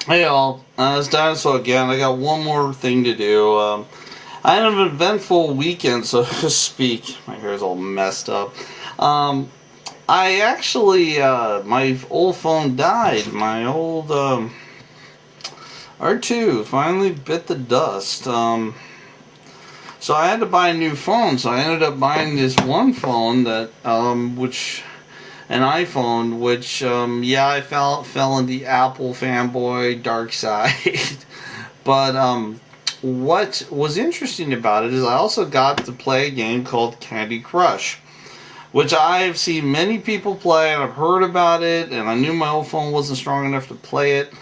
Hey all, it's Dinosaur again. I got one more thing to do. I had an eventful weekend, so to speak. My hair's all messed up. I actually, my old phone died. My old R2 finally bit the dust. So I had to buy a new phone. So I ended up buying this one phone that, an iPhone, which, yeah, I fell in the Apple fanboy dark side. But, what was interesting about it is I also got to play a game called Candy Crush, which I've seen many people play, and I've heard about it, and I knew my old phone wasn't strong enough to play it,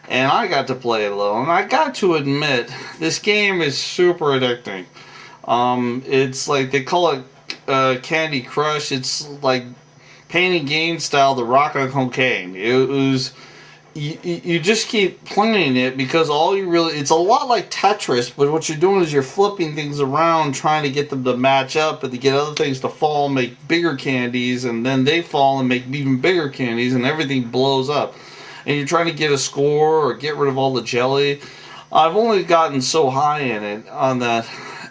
and I got to play it a little, and I got to admit, this game is super addicting. It's like, they call it, Candy Crush. It's like pain and gain style, the rock on cocaine. It was, you just keep playing it because all you really, it's a lot like Tetris, but what you're doing is you're flipping things around, trying to get them to match up and to get other things to fall and make bigger candies, and then they fall and make even bigger candies, and everything blows up. And you're trying to get a score or get rid of all the jelly. I've only gotten so high in it on that,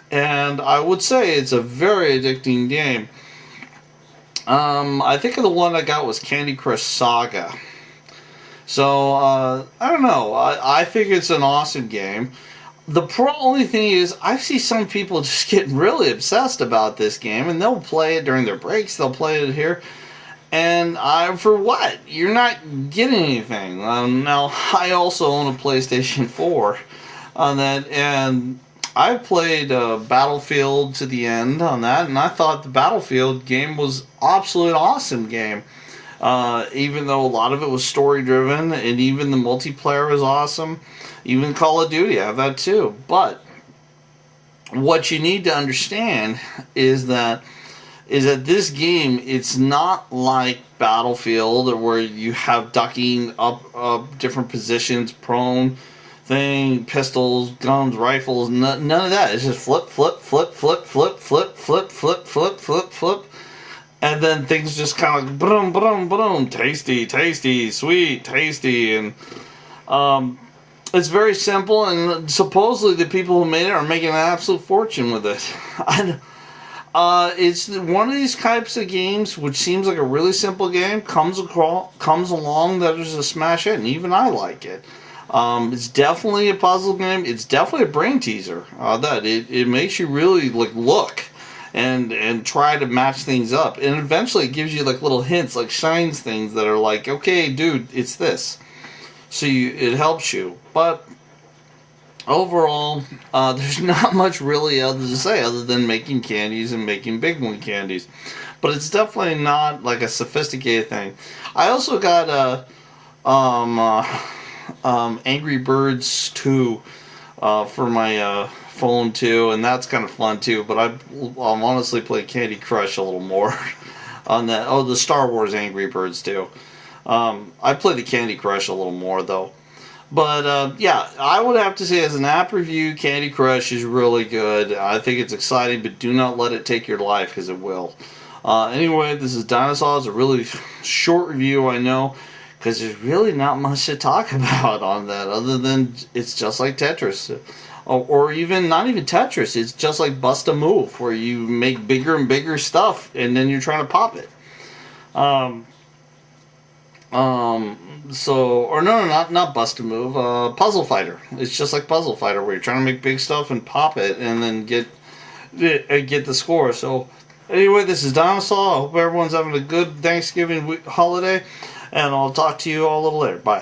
and I would say it's a very addicting game. I think the one I got was Candy Crush Saga. So, I don't know. I think it's an awesome game. The only thing is, I see some people just getting really obsessed about this game, and they'll play it during their breaks, they'll play it here. And for what? You're not getting anything. Now, I also own a PlayStation 4 on that, and I played Battlefield to the end on that, and I thought the Battlefield game was absolute awesome game. Even though a lot of it was story driven, and even the multiplayer was awesome. Even Call of Duty, I have that too. But what you need to understand is that this game, it's not like Battlefield, where you have ducking up different positions, prone thing, pistols, guns, rifles, none of that. It's just flip, flip, flip, flip, flip, flip, flip, flip, flip, flip, flip. And then things just kind of like boom, boom, boom, tasty, tasty, sweet, tasty, and it's very simple. And supposedly the people who made it are making an absolute fortune with it. It's one of these types of games which seems like a really simple game, comes along that is a smash hit, and even I like it. It's definitely a puzzle game. It's definitely a brain teaser. That it makes you really like look and try to match things up, and eventually it gives you like little hints, like shines things that are like, okay, dude, it's this. So it helps you. But overall, there's not much really other to say other than making candies and making big one candies. But it's definitely not like a sophisticated thing. I also got Angry Birds 2 for my phone too, and that's kind of fun too. But I'm honestly playing Candy Crush a little more on that. Oh, the Star Wars Angry Birds too. I play the Candy Crush a little more though. But yeah, I would have to say as an app review, Candy Crush is really good. I think it's exciting, but do not let it take your life, because it will. Anyway, this is Dinosaur. It's a really short review, I know, because there's really not much to talk about on that, other than it's just like Tetris. Or even, not even Tetris, it's just like Bust a Move, where you make bigger and bigger stuff, and then you're trying to pop it. Or no, not Bust a Move, Puzzle Fighter. It's just like Puzzle Fighter, where you're trying to make big stuff and pop it, and then get the score. So, anyway, this is Dinosaur. I hope everyone's having a good Thanksgiving holiday, and I'll talk to you all a little later. Bye.